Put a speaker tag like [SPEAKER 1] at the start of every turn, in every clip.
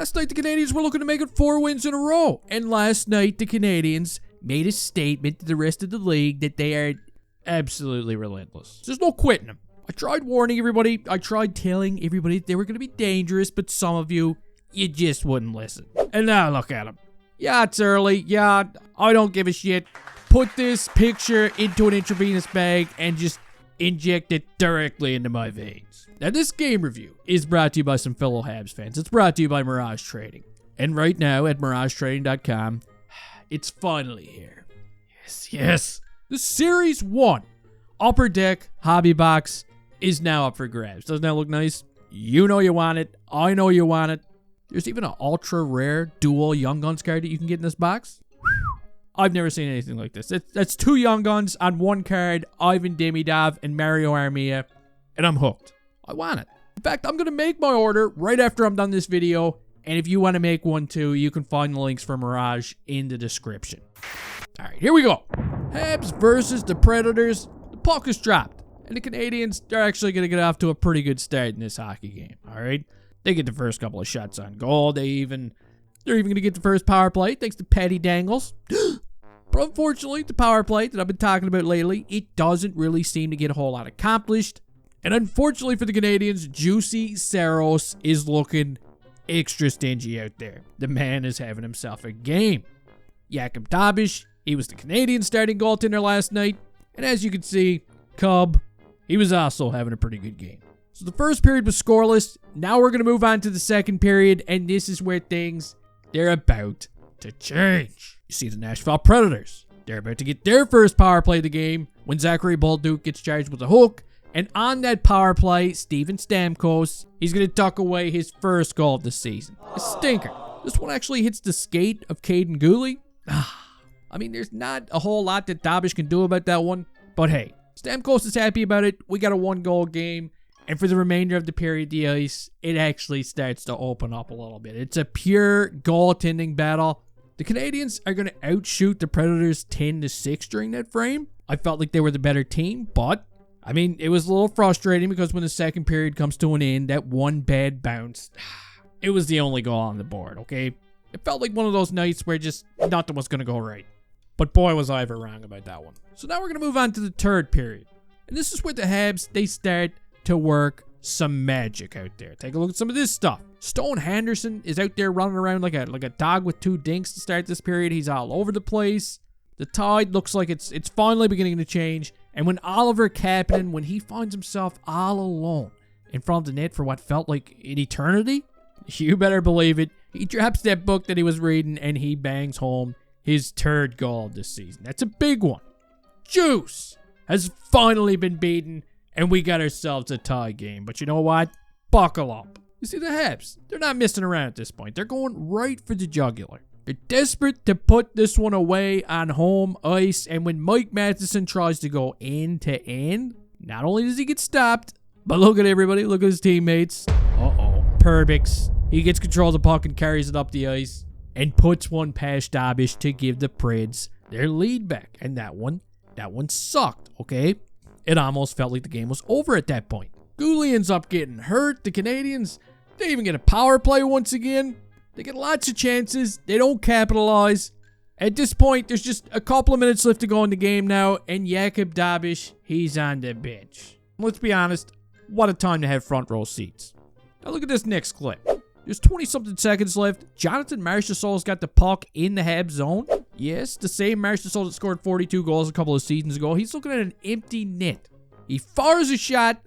[SPEAKER 1] Last night, the Canadiens were looking to make it 4 wins in a row. And last night, the Canadiens made a statement to the rest of the league that they are absolutely relentless. There's no quitting them. I tried warning everybody. I tried telling everybody they were going to be dangerous, but some of you just wouldn't listen. And now look at them. Yeah, it's early. Yeah, I don't give a shit. Put this picture into an intravenous bag and just inject it directly into my veins. Now, this game review is brought to you by some fellow Habs fans. It's brought to you by Miraj Trading. And right now at MirageTrading.com, it's finally here. Yes. The Series 1 Upper Deck Hobby Box is now up for grabs. Doesn't that look nice? You know you want it. I know you want it. There's even an ultra rare dual Young Guns card that you can get in this box. I've never seen anything like this. That's 2 Young Guns on 1 card, Ivan Demidov and Mario Armia, and I'm hooked. I want it. In fact, I'm going to make my order right after I'm done this video, and if you want to make one too, you can find the links for Miraj in the description. All right, here we go. Habs versus the Predators. The puck is dropped, and the Canadiens, they're actually going to get off to a pretty good start in this hockey game, all right? They get the first couple of shots on goal. They're even going to get the first power play thanks to Patty Dangles. But unfortunately, the power play that I've been talking about lately, it doesn't really seem to get a whole lot accomplished. And unfortunately for the Canadiens, Juicy Saros is looking extra stingy out there. The man is having himself a game. Jakub Dabish, he was the Canadiens starting goaltender last night. And as you can see, Cub, he was also having a pretty good game. So the first period was scoreless. Now we're going to move on to the second period, and this is where things, they're about to change. You see the Nashville Predators. They're about to get their first power play of the game when Zachary Bolduc gets charged with a hook. And on that power play, Steven Stamkos, he's going to tuck away his first goal of the season. A stinker. This one actually hits the skate of Caden Gooley. I mean, there's not a whole lot that Dabish can do about that one. But hey, Stamkos is happy about it. We got a 1-goal game. And for the remainder of the period, the ice, it actually starts to open up a little bit. It's a pure goaltending battle. The Canadiens are going to outshoot the Predators 10-6 during that frame. I felt like they were the better team, but, I mean, it was a little frustrating because when the second period comes to an end, that one bad bounce, it was the only goal on the board, okay? It felt like one of those nights where just nothing was going to go right. But boy, was I ever wrong about that one. So now we're going to move on to the third period. And this is where the Habs, they start to work some magic out there. Take a look at some of this stuff. Stone Henderson is out there running around like a dog with 2 dinks to start this period. He's all over the place. The tide looks like it's finally beginning to change. And when Oliver Kapanen, when he finds himself all alone in front of the net for what felt like an eternity, you better believe it, he drops that book that he was reading and he bangs home his 3rd goal of this season. That's a big one. Juice has finally been beaten. And we got ourselves a tie game. But you know what? Buckle up. You see, the Habs, they're not messing around at this point. They're going right for the jugular. They're desperate to put this one away on home ice. And when Mike Matheson tries to go end to end, not only does he get stopped, but look at everybody. Look at his teammates. Perbix. He gets control of the puck and carries it up the ice and puts one past Dabish to give the Preds their lead back. And that one sucked, okay? It almost felt like the game was over at that point. Gooley ends up getting hurt. The Canadiens, they even get a power play once again. They get lots of chances. They don't capitalize. At this point, there's just a couple of minutes left to go in the game now, and Jakub Dabish, he's on the bench. Let's be honest, what a time to have front row seats. Now look at this next clip. There's 20-something seconds left. Jonathan Marchessault's got the puck in the Habs zone. Yes, the same Marchessault that scored 42 goals a couple of seasons ago. He's looking at an empty net. He fires a shot.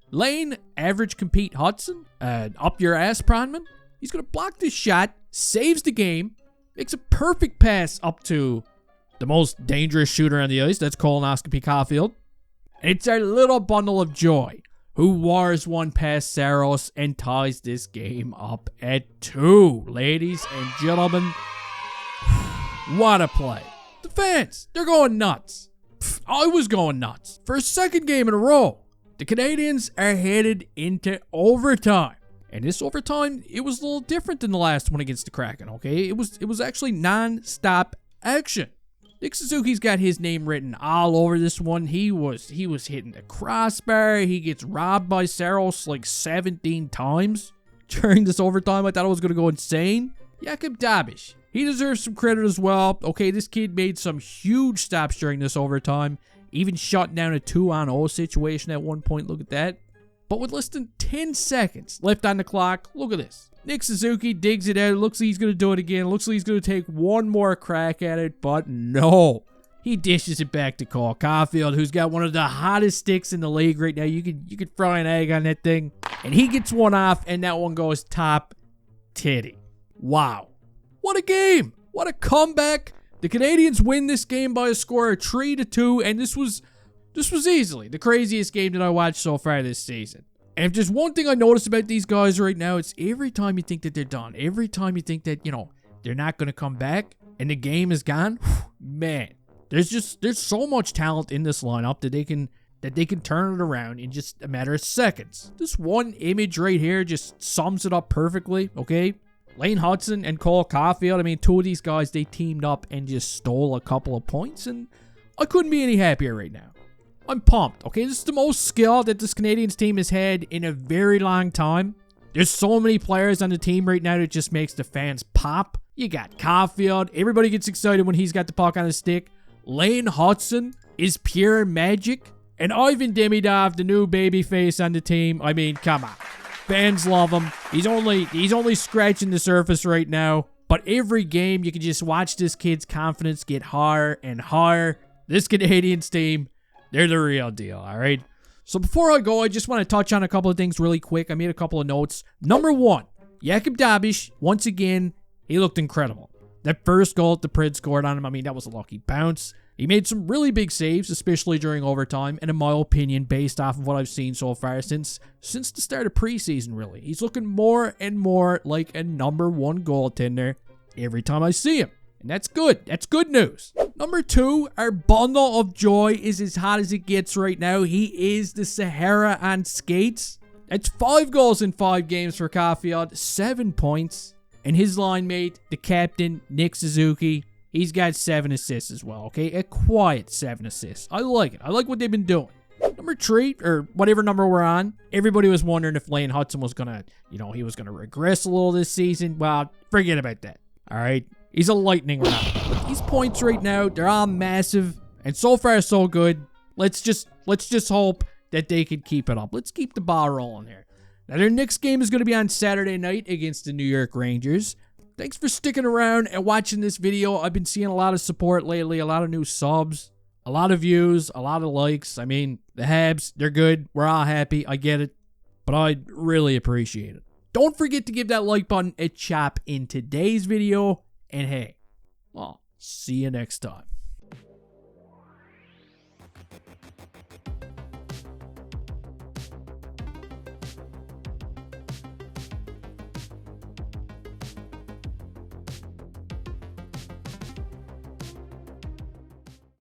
[SPEAKER 1] Lane, average compete Hutson, up your ass, Pronman. He's going to block this shot, saves the game, makes a perfect pass up to the most dangerous shooter on the ice. That's colonoscopy Caufield. And it's our little bundle of joy who wires one past Saros and ties this game up at 2. Ladies and gentlemen, what a play. The fans, they're going nuts. I was going nuts. For a second game in a row, the Canadiens are headed into overtime. And this overtime, it was a little different than the last one against the Kraken, okay? It was actually non-stop action. Nick Suzuki's got his name written all over this one. He was hitting the crossbar. He gets robbed by Saros like 17 times. during this overtime. I thought it was going to go insane. Jakub Dabish, he deserves some credit as well. Okay, this kid made some huge stops during this overtime. Even shut down a 2-on-0 situation at one point. Look at that. But with less than 10 seconds left on the clock, look at this. Nick Suzuki digs it out. Looks like he's going to do it again. Looks like he's going to take one more crack at it, but no. He dishes it back to Caufield, who's got one of the hottest sticks in the league right now. You could fry an egg on that thing. And he gets one off, and that one goes top titty. Wow. What a game. What a comeback. The Canadiens win this game by a score of 3-2, and this was easily the craziest game that I watched so far this season. And if there's one thing I notice about these guys right now, it's every time you think that they're done, every time you think that, they're not going to come back, and the game is gone, man, there's so much talent in this lineup that they can turn it around in just a matter of seconds. This one image right here just sums it up perfectly, okay? Lane Hutson and Caufield, I mean, two of these guys, they teamed up and just stole a couple of points, and I couldn't be any happier right now. I'm pumped, okay? This is the most skill that this Canadiens team has had in a very long time. There's so many players on the team right now that just makes the fans pop. You got Caufield. Everybody gets excited when he's got the puck on his stick. Lane Hutson is pure magic. And Ivan Demidov, the new baby face on the team. I mean, come on. Fans love him. He's only scratching the surface right now. But every game, you can just watch this kid's confidence get higher and higher. This Canadiens team, they're the real deal, all right? So before I go, I just want to touch on a couple of things really quick. I made a couple of notes. Number one, Jakub Dabish, once again, he looked incredible. That first goal that the Preds scored on him, I mean, that was a lucky bounce. He made some really big saves, especially during overtime, and in my opinion, based off of what I've seen so far since the start of preseason, really. He's looking more and more like a number one goaltender every time I see him. And that's good. That's good news. Number two, our bundle of joy is as hot as it gets right now. He is the Sahara on skates. That's 5 goals in 5 games for Caufield, 7 points. And his line mate, the captain, Nick Suzuki, he's got 7 assists as well, okay? A quiet 7 assists. I like it. I like what they've been doing. Number 3, or whatever number we're on, everybody was wondering if Lane Hutson was going to, he was going to regress a little this season. Well, forget about that, all right? He's a lightning rod. But these points right now, they're all massive, and so far so good. Let's just hope that they can keep it up. Let's keep the ball rolling here. Now, their next game is going to be on Saturday night against the New York Rangers. Thanks for sticking around and watching this video. I've been seeing a lot of support lately, a lot of new subs, a lot of views, a lot of likes. I mean, the Habs, they're good. We're all happy. I get it. But I really appreciate it. Don't forget to give that like button a chop in today's video. And hey, I'll see you next time.